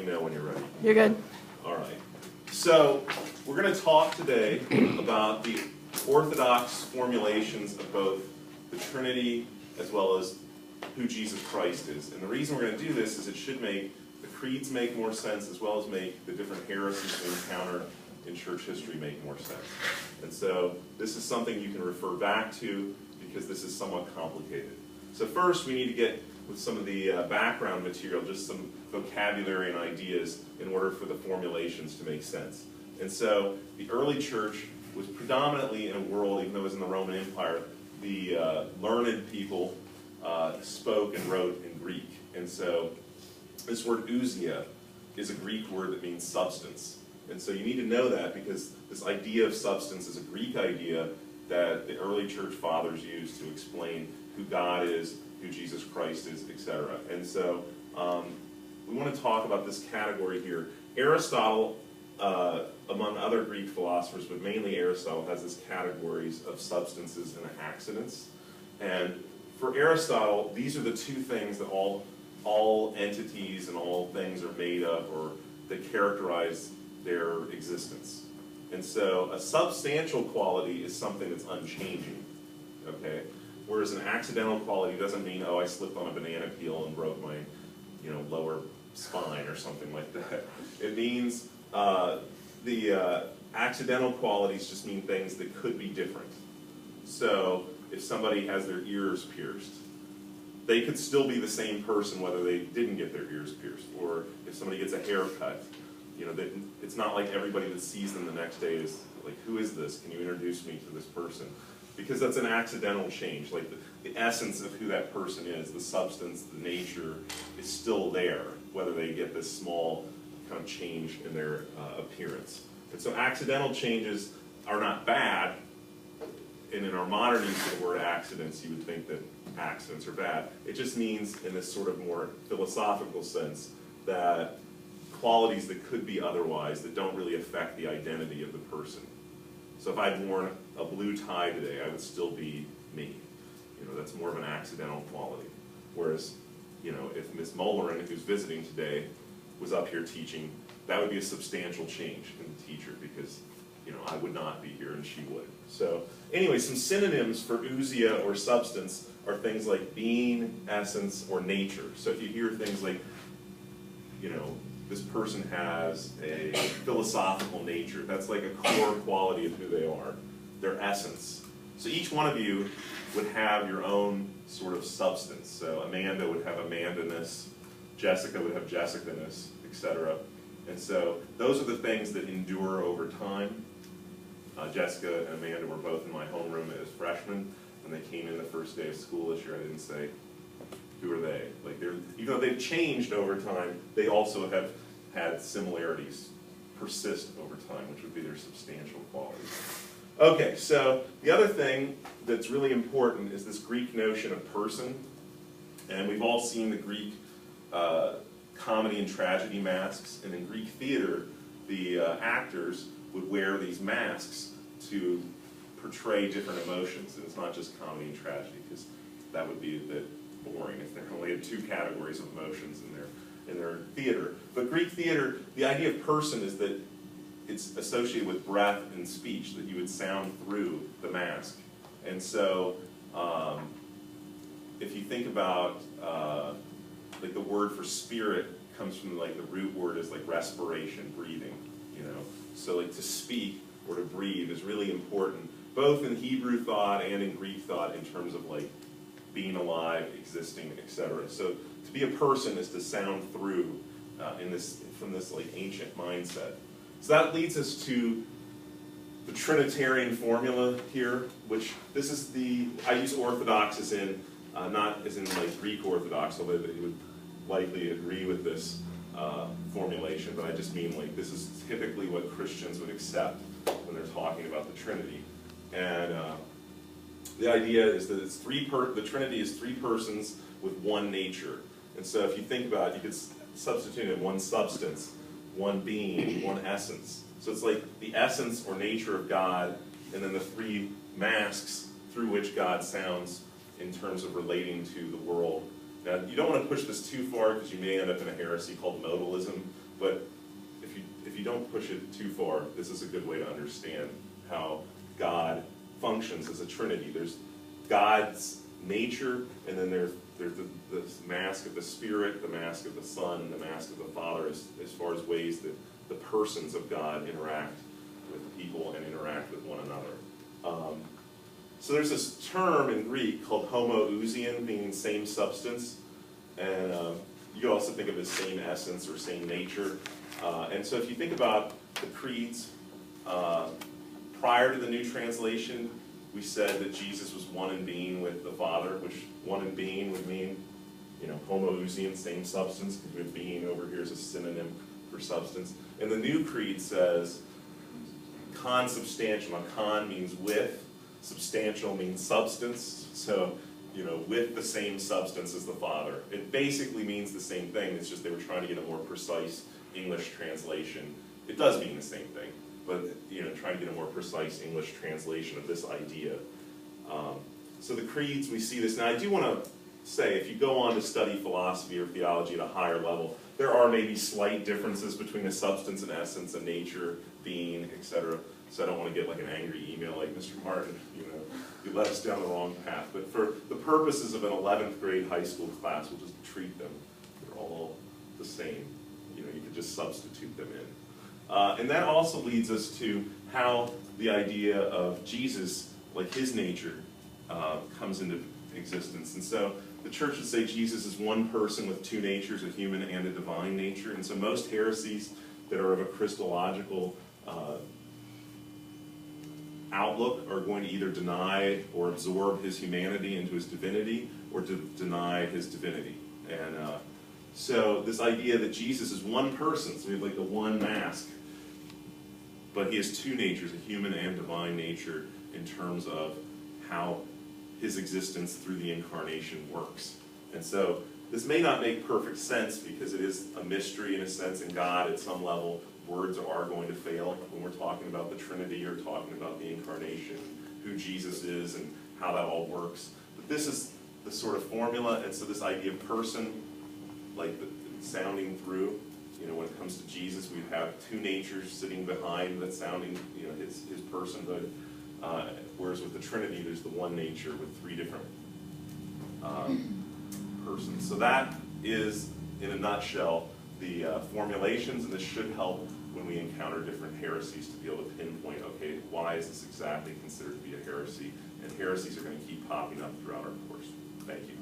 know when you're ready. You're good. All right. So we're going to talk today about the orthodox formulations of both the Trinity as well as who Jesus Christ is. And the reason we're going to do this is it should make the creeds make more sense, as well as make the different heresies we encounter in church history make more sense. And so this is something you can refer back to because this is somewhat complicated. So first we need to get with some of the background material, just some vocabulary and ideas in order for the formulations to make sense. And so the early church was predominantly in a world, even though it was in the Roman Empire, the learned people spoke and wrote in Greek. And so this word ousia is a Greek word that means substance. And so you need to know that because this idea of substance is a Greek idea that the early church fathers used to explain who God is, who Jesus Christ is, etc. And so we want to talk about this category here. Aristotle, among other Greek philosophers, but mainly Aristotle, has these categories of substances and accidents. And for Aristotle, these are the two things that all entities and all things are made of, or that characterize their existence. And so a substantial quality is something that's unchanging, okay? Whereas an accidental quality doesn't mean, oh, I slipped on a banana peel and broke my, lower spine or something like that. It means the accidental qualities just mean things that could be different. So if somebody has their ears pierced, they could still be the same person whether they didn't get their ears pierced. Or if somebody gets a haircut, it's not like everybody that sees them the next day is like, who is this? Can you introduce me to this person? Because that's an accidental change. Like the essence of who that person is, the substance, the nature, is still there, whether they get this small kind of change in their appearance. And so accidental changes are not bad. And in our modern use of the word accidents, you would think that accidents are bad. It just means, in this sort of more philosophical sense, that qualities that could be otherwise that don't really affect the identity of the person. So if I'd worn a blue tie today, I would still be me. That's more of an accidental quality. Whereas, if Ms. Mollering, who's visiting today, was up here teaching, that would be a substantial change in the teacher because, I would not be here and she would. So anyway, some synonyms for ousia or substance are things like being, essence, or nature. So if you hear things like, this person has a philosophical nature, that's like a core quality of who they are, their essence. So each one of you would have your own sort of substance. So Amanda would have Amanda-ness, Jessica would have Jessica-ness, etc. And so those are the things that endure over time. Jessica and Amanda were both in my homeroom as freshmen. When they came in the first day of school this year, I didn't say, who are they? Like even though they've changed over time, they also have had similarities persist over time, which would be their substantial qualities. Okay, so the other thing that's really important is this Greek notion of person. And we've all seen the Greek comedy and tragedy masks. And in Greek theater, the actors would wear these masks to portray different emotions. And it's not just comedy and tragedy, because that would be a bit boring if there only had two categories of emotions in their theater. But Greek theater, the idea of person is that it's associated with breath and speech, that you would sound through the mask. And so if you think about like the word for spirit comes from like the root word is like respiration, breathing, So like to speak or to breathe is really important, both in Hebrew thought and in Greek thought in terms of like being alive, existing, etc. So to be a person is to sound through from this like ancient mindset. So that leads us to the Trinitarian formula here, which this is I use orthodox as in, not as in like Greek Orthodox, although they would likely agree with this formulation, but I just mean like this is typically what Christians would accept when they're talking about the Trinity. And the idea is that it's the Trinity is three persons with one nature. And so if you think about it, you could substitute in one substance, one being, one essence. So it's like the essence or nature of God, and then the three masks through which God sounds in terms of relating to the world. Now, you don't want to push this too far because you may end up in a heresy called modalism, but you don't push it too far, this is a good way to understand how God functions as a Trinity. There's God's nature, and then there's the mask of the Spirit, the mask of the Son, the mask of the Father, as far as ways that the persons of God interact with people and interact with one another. So there's this term in Greek called homoousian, meaning same substance, and you can also think of it as same essence or same nature. And so if you think about the creeds, prior to the New Translation, we said that Jesus was one in being with the Father, which one in being would mean, homoousian, same substance, because we have being over here is a synonym for substance. And the New Creed says consubstantial. Now, con means with, substantial means substance, so, with the same substance as the Father. It basically means the same thing, it's just they were trying to get a more precise English translation. It does mean the same thing, but trying to get a more precise English translation of this idea. So the creeds, we see this. Now I do want to say, if you go on to study philosophy or theology at a higher level, there are maybe slight differences between a substance and essence, a nature, being, etc. So I don't want to get like an angry email like, Mr. Martin, you led us down the wrong path. But for the purposes of an 11th grade high school class, we'll just treat them. They're all the same. You could just substitute them in. And that also leads us to how the idea of Jesus, like his nature, comes into existence. And so the church would say Jesus is one person with two natures, a human and a divine nature. And so most heresies that are of a Christological outlook are going to either deny or absorb his humanity into his divinity, or to deny his divinity. And so this idea that Jesus is one person, so we have like the one mask, but he has two natures, a human and divine nature, in terms of how his existence through the incarnation works. And so this may not make perfect sense because it is a mystery in a sense, and God at some level, words are going to fail when we're talking about the Trinity or talking about the incarnation, who Jesus is and how that all works. But this is the sort of formula, and so this idea of person, like sounding through, when it comes to Jesus, we have two natures sitting behind that sounding, his personhood. Whereas with the Trinity, there's the one nature with three different persons. So that is, in a nutshell, the formulations, and this should help when we encounter different heresies to be able to pinpoint, okay, why is this exactly considered to be a heresy? And heresies are going to keep popping up throughout our course. Thank you.